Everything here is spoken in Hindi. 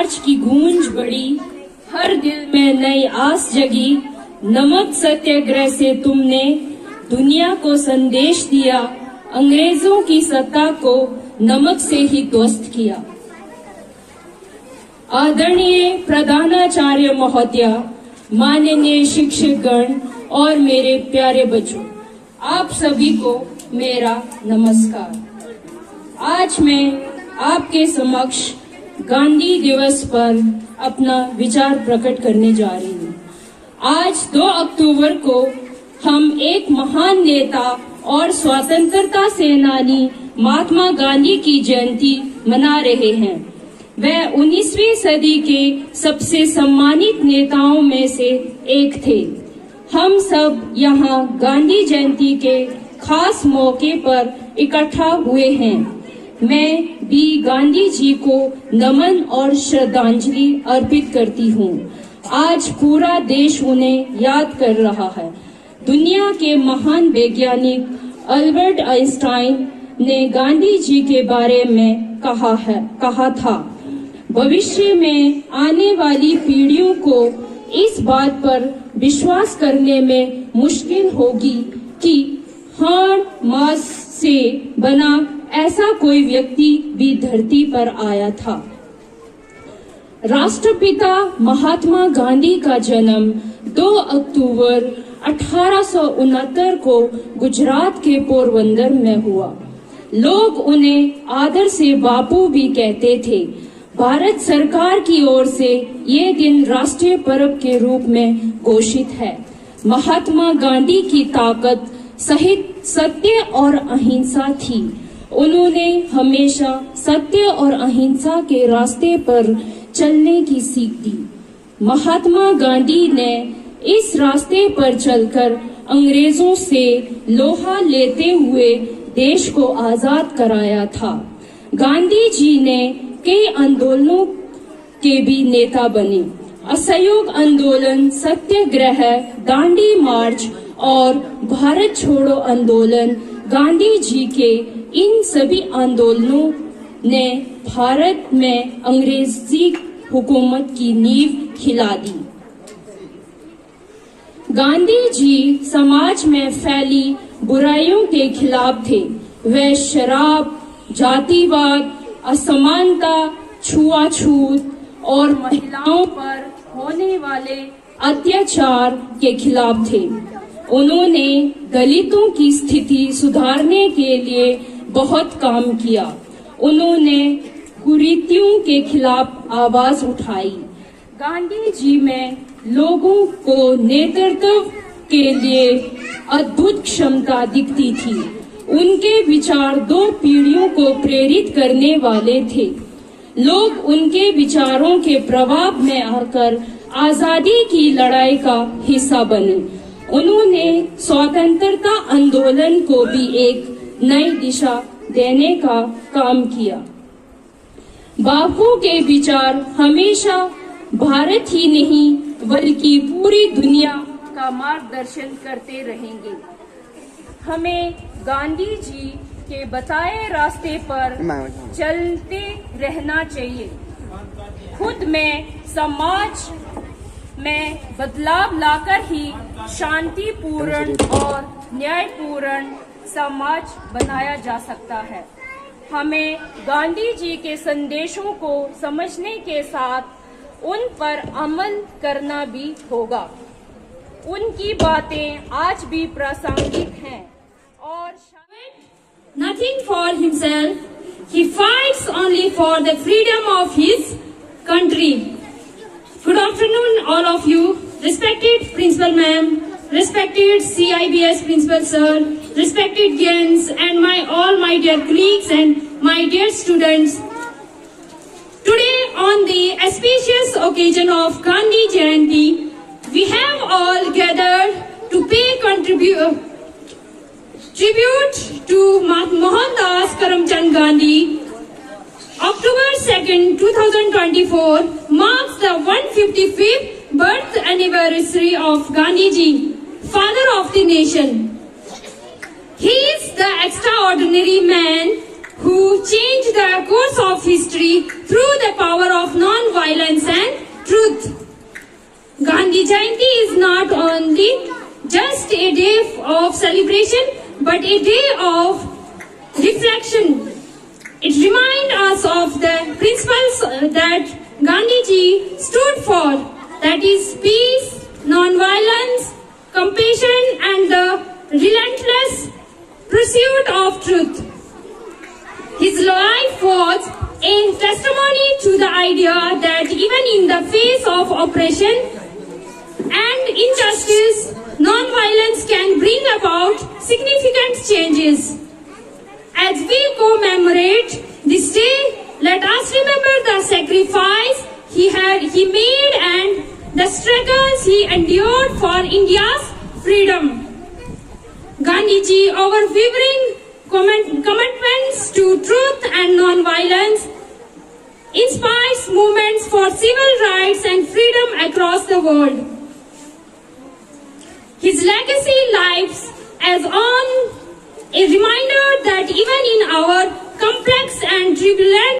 आवाज की गूंज बढ़ी, हर दिल में नई आस जगी। नमक सत्याग्रह से तुमने दुनिया को संदेश दिया, अंग्रेजों की सत्ता को नमक से ही ध्वस्त किया। आदरणीय प्रधानाचार्य महोदय, माननीय शिक्षकगण और मेरे प्यारे बच्चों, आप सभी को मेरा नमस्कार। आज मैं आपके समक्ष गांधी दिवस पर अपना विचार प्रकट करने जा रही हूँ। आज 2 अक्टूबर को हम एक महान नेता और स्वतंत्रता सेनानी महात्मा गांधी की जयंती मना रहे हैं। वह 19वीं सदी के सबसे सम्मानित नेताओं में से एक थे। हम सब यहाँ गांधी जयंती के खास मौके पर इकट्ठा हुए हैं। मैं भी गांधी जी को नमन और श्रद्धांजलि अर्पित करती हूँ। आज पूरा देश उन्हें याद कर रहा है। दुनिया के महान वैज्ञानिक अल्बर्ट आइंस्टाइन ने गांधी जी के बारे में कहा था, भविष्य में आने वाली पीढ़ियों को इस बात पर विश्वास करने में मुश्किल होगी कि हाड़ मांस से बना ऐसा कोई व्यक्ति भी धरती पर आया था। राष्ट्रपिता महात्मा गांधी का जन्म 2 अक्टूबर 1869 को गुजरात के पोरबंदर में हुआ। लोग उन्हें आदर से बापू भी कहते थे। भारत सरकार की ओर से ये दिन राष्ट्रीय पर्व के रूप में घोषित है। महात्मा गांधी की ताकत सहित सत्य और अहिंसा थी। उन्होंने हमेशा सत्य और अहिंसा के रास्ते पर चलने की सीख दी। महात्मा गांधी ने इस रास्ते पर चलकर अंग्रेजों से लोहा लेते हुए देश को आजाद कराया था। गांधी जी ने कई आंदोलनों के भी नेता बने। असहयोग आंदोलन, सत्याग्रह, दांडी मार्च और भारत छोड़ो आंदोलन, गांधी जी के इन सभी आंदोलनों ने भारत में अंग्रेजी हुकूमत की नींव खिला दी। गांधी जी समाज में फैली बुराइयों के खिलाफ थे। वे शराब, जातिवाद, असमानता, छुआछूत और महिलाओं पर होने वाले अत्याचार के खिलाफ थे। उन्होंने दलितों की स्थिति सुधारने के लिए बहुत काम किया। उन्होंने कुरीतियों के खिलाफ आवाज उठाई। गांधी जी में लोगों को नेतृत्व के लिए अद्भुत क्षमता दिखती थी। उनके विचार 2 पीढ़ियों को प्रेरित करने वाले थे। लोग उनके विचारों के प्रभाव में आकर आजादी की लड़ाई का हिस्सा बने। उन्होंने स्वतंत्रता आंदोलन को भी एक नई दिशा देने का काम किया। बापू के विचार हमेशा भारत ही नहीं बल्कि पूरी दुनिया का मार्गदर्शन करते रहेंगे। हमें गांधी जी के बताए रास्ते पर चलते रहना चाहिए। खुद में समाज में बदलाव लाकर ही शांतिपूर्ण और न्यायपूर्ण समाज बनाया जा सकता है। हमें गांधी जी के संदेशों को समझने के साथ उन पर अमल करना भी होगा। उनकी बातें आज भी प्रासंगिक हैं और nothing for himself, he fights only for the freedom of his country. Good afternoon, all of you. Respected Principal Ma'am, respected CIBS Principal Sir, respected guests, and all my dear colleagues and my dear students. Today, on the auspicious occasion of Gandhi Jayanti, we have all gathered to pay tribute to Mohandas Karamchand Gandhi. October 2nd, 2024 marks the 155th birth anniversary of Gandhi Ji, father of the nation. He is the extraordinary man who changed the course of history through the power of non-violence Gandhi Jayanti is not only just a day of celebration but a day of reflection. It reminds us of the principles that Gandhiji stood for, that is peace, non-violence, compassion and the relentless pursuit of truth. His life was a testimony to the idea that even in the face of oppression and injustice, non-violence can bring about significant changes. As we commemorate this day, let us remember the sacrifice he made and the struggles he endured for India's freedom. Gandhiji, unwavering commitments to truth and non-violence, inspires movements for civil rights and freedom across the world. His legacy lives as on a reminder that even in our complex and turbulent